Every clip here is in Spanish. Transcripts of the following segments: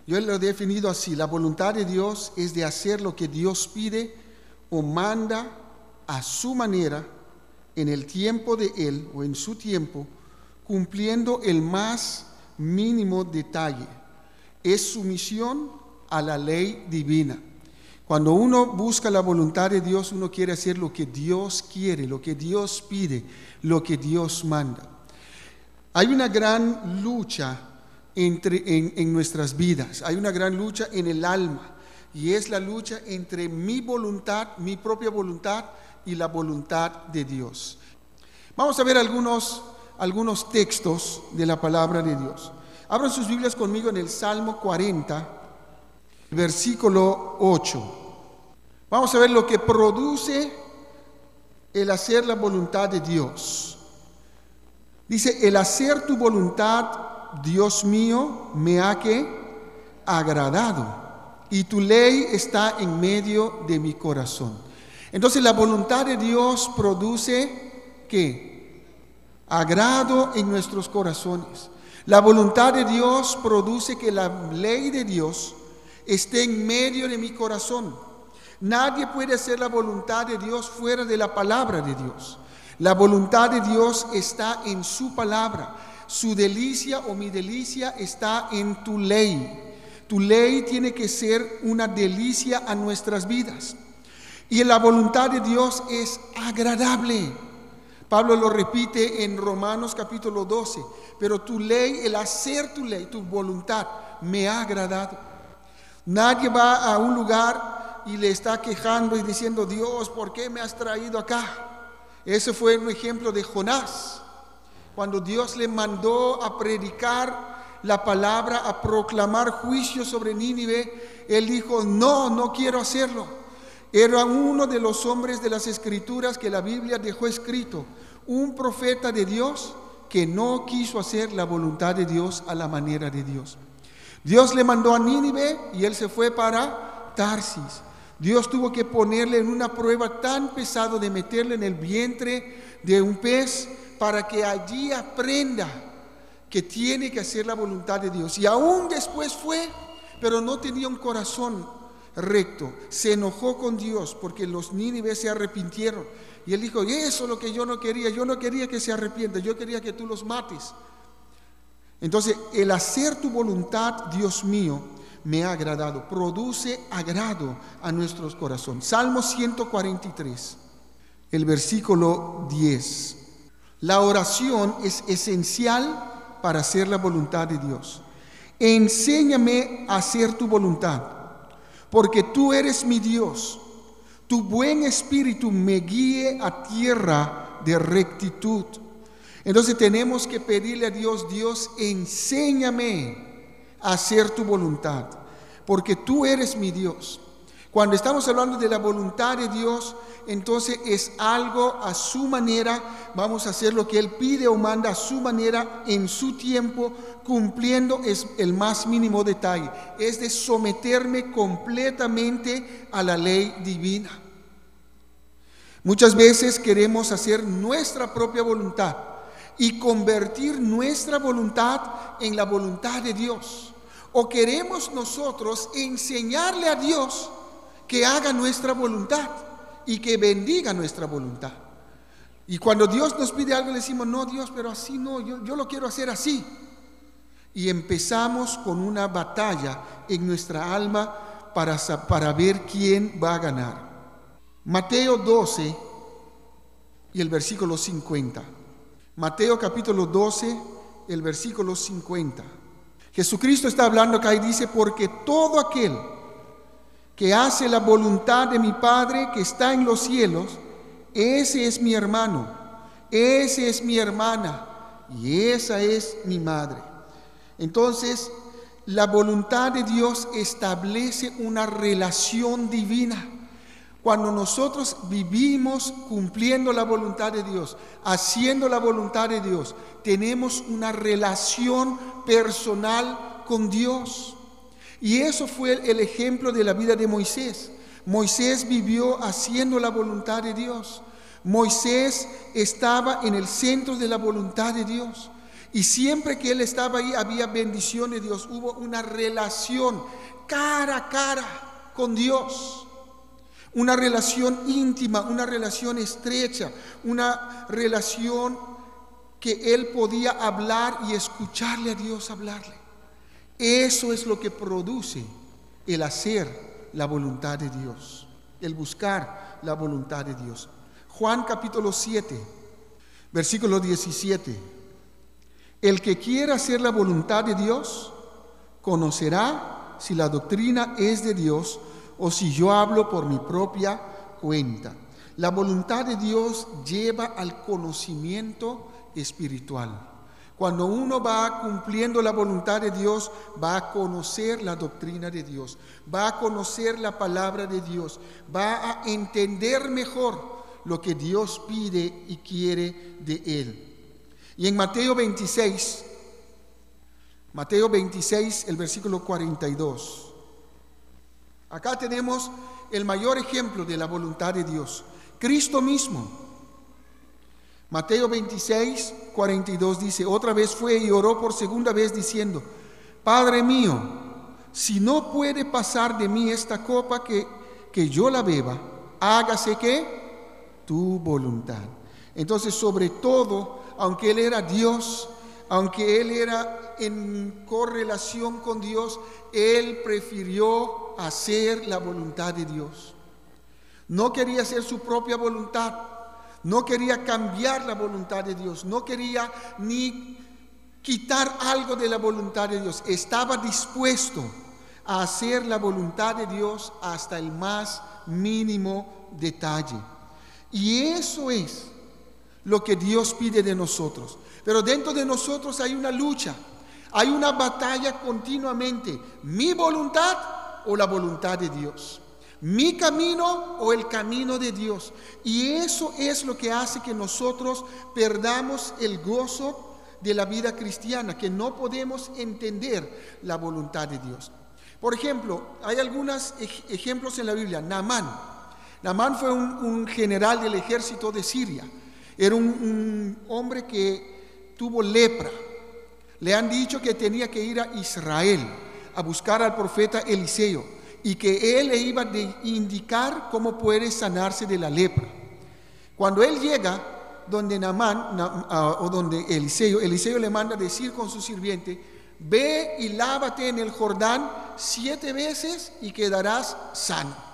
Yo lo he definido así: la voluntad de Dios es de hacer lo que Dios pide o manda a su manera, en el tiempo de Él o en su tiempo, cumpliendo el más mínimo detalle. Es sumisión a la ley divina. Cuando uno busca la voluntad de Dios, uno quiere hacer lo que Dios quiere, lo que Dios pide, lo que Dios manda. Hay una gran lucha en nuestras vidas, hay una gran lucha en el alma, y es la lucha entre mi voluntad, mi propia voluntad, y la voluntad de Dios. Vamos a ver algunos textos de la palabra de Dios. Abran sus Biblias conmigo en el Salmo 40, versículo 8. Vamos a ver lo que produce el hacer la voluntad de Dios. Dice: el hacer tu voluntad, Dios mío, me ha agradado, y tu ley está en medio de mi corazón. Entonces la voluntad de Dios produce ¿qué? Agrado en nuestros corazones. La voluntad de Dios produce que la ley de Dios esté en medio de mi corazón. Nadie puede hacer la voluntad de Dios fuera de la palabra de Dios. La voluntad de Dios está en su palabra. Su delicia o mi delicia está en tu ley. Tu ley tiene que ser una delicia a nuestras vidas. Y la voluntad de Dios es agradable. Pablo lo repite en Romanos capítulo 12. Pero tu ley, el hacer tu ley, tu voluntad, me ha agradado. Nadie va a un lugar y le está quejando y diciendo: Dios, ¿por qué me has traído acá? Ese fue un ejemplo de Jonás. Cuando Dios le mandó a predicar la palabra, a proclamar juicio sobre Nínive, él dijo: no quiero hacerlo. Era uno de los hombres de las Escrituras que la Biblia dejó escrito, un profeta de Dios que no quiso hacer la voluntad de Dios a la manera de Dios. Dios le mandó a Nínive y él se fue para Tarsis. Dios tuvo que ponerle en una prueba tan pesada de meterle en el vientre de un pez para que allí aprenda que tiene que hacer la voluntad de Dios. Y aún después fue, pero no tenía un corazón recto. Se enojó con Dios porque los nínives se arrepintieron. Y él dijo: eso es lo que yo no quería que se arrepientan, yo quería que tú los mates. Entonces, el hacer tu voluntad, Dios mío, me ha agradado. Produce agrado a nuestros corazones. Salmo 143, el versículo 10. La oración es esencial para hacer la voluntad de Dios. Enséñame a hacer tu voluntad, porque tú eres mi Dios. Tu buen espíritu me guíe a tierra de rectitud. Entonces tenemos que pedirle a Dios: Dios, enséñame a hacer tu voluntad, porque tú eres mi Dios. Cuando estamos hablando de la voluntad de Dios, entonces es algo a su manera. Vamos a hacer lo que Él pide o manda a su manera, en su tiempo, cumpliendo es el más mínimo detalle. Es de someterme completamente a la ley divina. Muchas veces queremos hacer nuestra propia voluntad y convertir nuestra voluntad en la voluntad de Dios. O queremos nosotros enseñarle a Dios que haga nuestra voluntad y que bendiga nuestra voluntad. Y cuando Dios nos pide algo, le decimos: no, Dios, pero así no, yo lo quiero hacer así. Y empezamos con una batalla en nuestra alma para ver quién va a ganar. Mateo 12 y el versículo 50. Mateo capítulo 12, el versículo 50. Jesucristo está hablando acá y dice: porque todo aquel que hace la voluntad de mi Padre que está en los cielos, ese es mi hermano, ese es mi hermana y esa es mi madre. Entonces, la voluntad de Dios establece una relación divina. Cuando nosotros vivimos cumpliendo la voluntad de Dios, haciendo la voluntad de Dios, tenemos una relación personal con Dios. Y eso fue el ejemplo de la vida de Moisés. Moisés vivió haciendo la voluntad de Dios. Moisés estaba en el centro de la voluntad de Dios. Y siempre que él estaba ahí había bendición de Dios. Hubo una relación cara a cara con Dios. Una relación íntima, una relación estrecha, una relación que él podía hablar y escucharle a Dios hablarle. Eso es lo que produce el hacer la voluntad de Dios, el buscar la voluntad de Dios. Juan capítulo 7, versículo 17. El que quiera hacer la voluntad de Dios, conocerá si la doctrina es de Dios o si yo hablo por mi propia cuenta. La voluntad de Dios lleva al conocimiento espiritual. Cuando uno va cumpliendo la voluntad de Dios, va a conocer la doctrina de Dios, va a conocer la palabra de Dios, va a entender mejor lo que Dios pide y quiere de él. Y en Mateo 26, el versículo 42. Acá tenemos el mayor ejemplo de la voluntad de Dios, Cristo mismo. Mateo 26, 42 dice: otra vez fue y oró por segunda vez diciendo: Padre mío, si no puede pasar de mí esta copa que yo la beba, hágase ¿qué? Tu voluntad. Entonces, sobre todo, aunque él era Dios, aunque él era en correlación con Dios, él prefirió hacer la voluntad de Dios. No quería hacer su propia voluntad, no quería cambiar la voluntad de Dios, no quería ni quitar algo de la voluntad de Dios. Estaba dispuesto a hacer la voluntad de Dios hasta el más mínimo detalle. Y eso es lo que Dios pide de nosotros. Pero dentro de nosotros hay una lucha, hay una batalla continuamente. ¿Mi voluntad o la voluntad de Dios? ¿Mi camino o el camino de Dios? Y eso es lo que hace que nosotros perdamos el gozo de la vida cristiana, que no podemos entender la voluntad de Dios. Por ejemplo, hay algunos ejemplos en la Biblia. Naamán fue un general del ejército de Siria. Era un hombre que tuvo lepra. Le han dicho que tenía que ir a Israel a buscar al profeta Eliseo y que él le iba a indicar cómo puede sanarse de la lepra. Cuando él llega donde Naamán o donde Eliseo le manda decir con su sirviente: ve y lávate en el Jordán 7 veces y quedarás sano.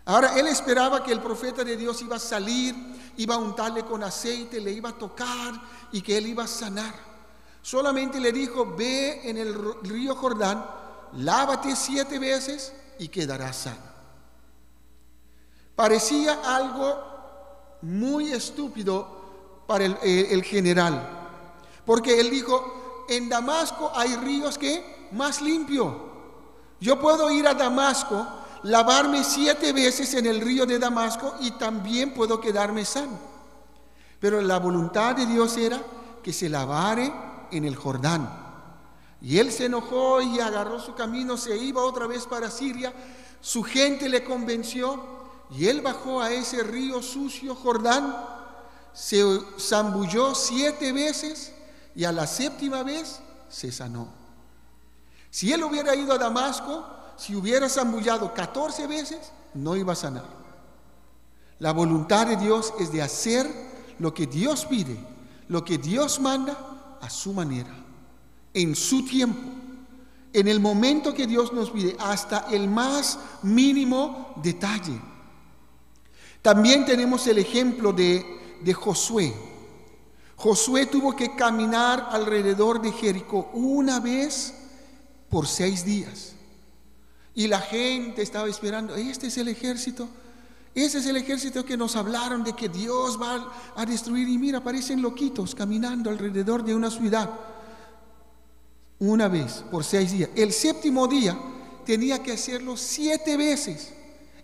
Ahora él esperaba que el profeta de Dios iba a salir, iba a untarle con aceite, le iba a tocar y que él iba a sanar. Solamente le dijo: ve en el río Jordán, lávate 7 veces y quedarás sano. Parecía algo muy estúpido para el general, porque él dijo: en Damasco hay ríos que más limpio. Yo puedo ir a Damasco, lavarme 7 veces en el río de Damasco y también puedo quedarme sano. Pero la voluntad de Dios era que se lavare en el Jordán. Y él se enojó y agarró su camino, se iba otra vez para Siria. Su gente le convenció y él bajó a ese río sucio Jordán, se zambulló 7 veces y a la 7ª vez se sanó. Si él hubiera ido a Damasco, si hubiera zambullado 14 veces, no iba a sanar. La voluntad de Dios es de hacer lo que Dios pide, lo que Dios manda a su manera, en su tiempo, en el momento que Dios nos pide, hasta el más mínimo detalle. También tenemos el ejemplo de Josué. Josué tuvo que caminar alrededor de Jericó una vez por 6 días. Y la gente estaba esperando: este es el ejército que nos hablaron de que Dios va a destruir. Y mira, parecen loquitos caminando alrededor de una ciudad. Una vez por 6 días. El 7º día tenía que hacerlo 7 veces.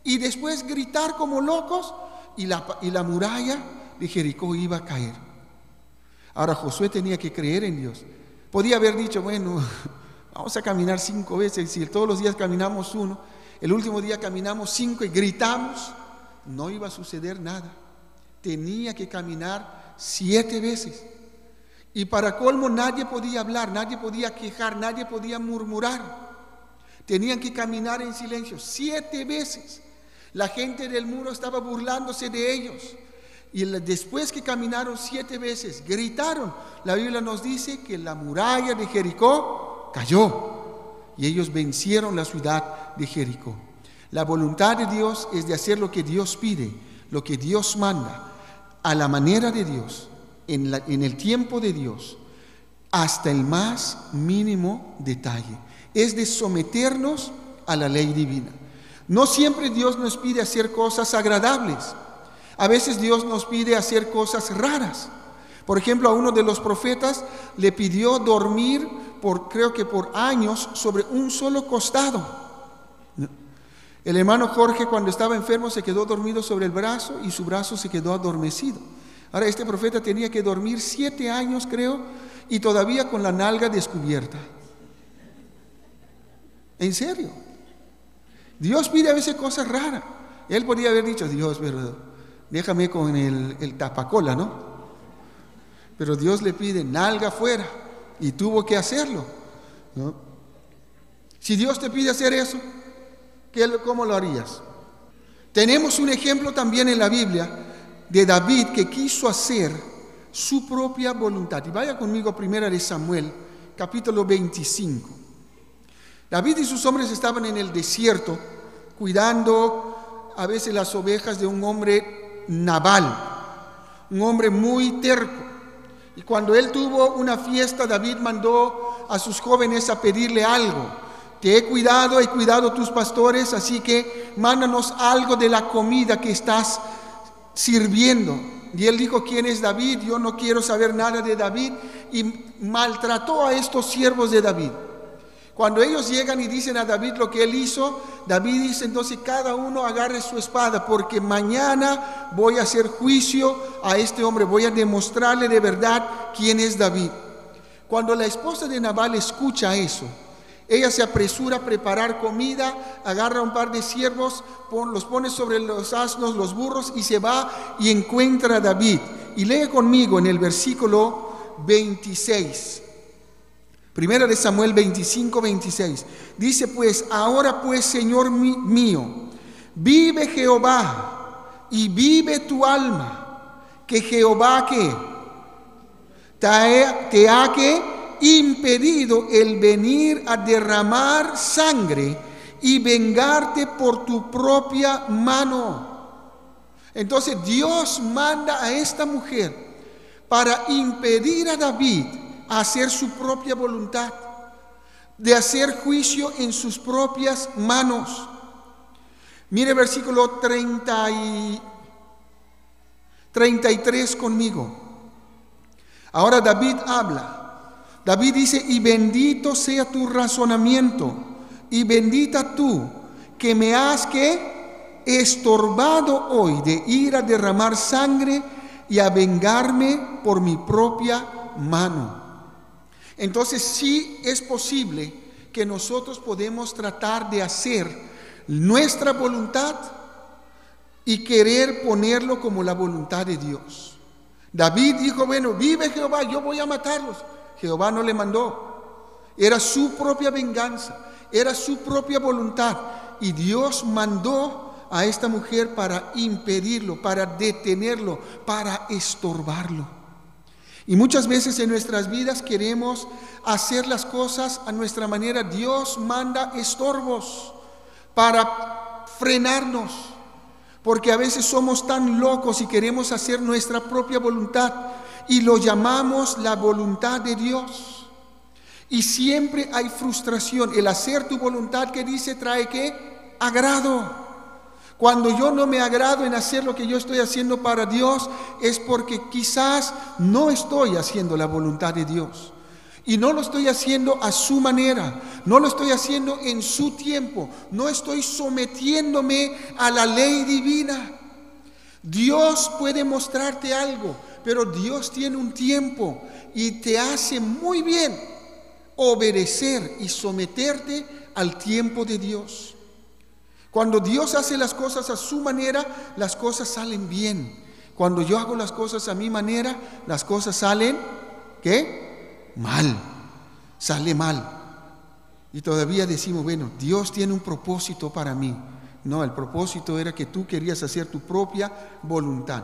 Y después gritar como locos y la muralla de Jericó iba a caer. Ahora Josué tenía que creer en Dios. Podía haber dicho: bueno, vamos a caminar 5 veces. Si todos los días caminamos 1, el último día caminamos 5 y gritamos, no iba a suceder nada. Tenía que caminar 7 veces. Y para colmo nadie podía hablar, nadie podía quejar, nadie podía murmurar. Tenían que caminar en silencio 7 veces. La gente del muro estaba burlándose de ellos. Y después que caminaron 7 veces, gritaron. La Biblia nos dice que la muralla de Jericó cayó. Y ellos vencieron la ciudad de Jericó. La voluntad de Dios es de hacer lo que Dios pide, lo que Dios manda, a la manera de Dios, en el tiempo de Dios, hasta el más mínimo detalle. Es de someternos a la ley divina. No siempre Dios nos pide hacer cosas agradables. A veces Dios nos pide hacer cosas raras. Por ejemplo, a uno de los profetas le pidió dormir creo que por años sobre un solo costado. El hermano Jorge, cuando estaba enfermo, se quedó dormido sobre el brazo y su brazo se quedó adormecido. Ahora este profeta tenía que dormir 7 años, creo, y todavía con la nalga descubierta. En serio. Dios pide a veces cosas raras. Él podría haber dicho: Dios, pero déjame con el tapacola, ¿no? Pero Dios le pide nalga fuera y tuvo que hacerlo, ¿no? Si Dios te pide hacer eso, ¿cómo lo harías? Tenemos un ejemplo también en la Biblia de David, que quiso hacer su propia voluntad. Y vaya conmigo a 1 Samuel, capítulo 25. David y sus hombres estaban en el desierto, cuidando a veces las ovejas de un hombre Nabal, un hombre muy terco. Y cuando él tuvo una fiesta, David mandó a sus jóvenes a pedirle algo. Te he cuidado tus pastores, así que mándanos algo de la comida que estás sirviendo. Y él dijo: ¿quién es David? Yo no quiero saber nada de David. Y maltrató a estos siervos de David. Cuando ellos llegan y dicen a David lo que él hizo, David dice: entonces cada uno agarre su espada, porque mañana voy a hacer juicio a este hombre, voy a demostrarle de verdad quién es David. Cuando la esposa de Nabal escucha eso, ella se apresura a preparar comida, agarra un par de siervos, los pone sobre los asnos, los burros, y se va y encuentra a David. Y lee conmigo en el versículo 26. 1 Samuel 25, 26. Dice: pues ahora pues, Señor mío, vive Jehová y vive tu alma, que Jehová ¿qué? Te ha ¿qué? Impedido el venir a derramar sangre y vengarte por tu propia mano. Entonces Dios manda a esta mujer para impedir a David hacer su propia voluntad, de hacer juicio en sus propias manos. Mire versículo 33 conmigo. Ahora David habla. David dice: y bendito sea tu razonamiento, y bendita tú, que me has ¿qué? Estorbado hoy de ir a derramar sangre y a vengarme por mi propia mano. Entonces sí es posible que nosotros podemos tratar de hacer nuestra voluntad y querer ponerlo como la voluntad de Dios. David dijo: bueno, vive Jehová, yo voy a matarlos. Jehová no le mandó. Era su propia venganza, era su propia voluntad. Y Dios mandó a esta mujer para impedirlo, para detenerlo, para estorbarlo. Y muchas veces en nuestras vidas queremos hacer las cosas a nuestra manera. Dios manda estorbos para frenarnos, porque a veces somos tan locos y queremos hacer nuestra propia voluntad, y lo llamamos la voluntad de Dios. Y siempre hay frustración. El hacer tu voluntad, que dice, trae ¿qué? Agrado. Cuando yo no me agrado en hacer lo que yo estoy haciendo para Dios, es porque quizás no estoy haciendo la voluntad de Dios. Y no lo estoy haciendo a su manera, no lo estoy haciendo en su tiempo, no estoy sometiéndome a la ley divina. Dios puede mostrarte algo, pero Dios tiene un tiempo y te hace muy bien obedecer y someterte al tiempo de Dios. Cuando Dios hace las cosas a su manera, las cosas salen bien. Cuando yo hago las cosas a mi manera, las cosas salen ¿qué? Mal, sale mal. Y todavía decimos, bueno, Dios tiene un propósito para mí. No, el propósito era que tú querías hacer tu propia voluntad.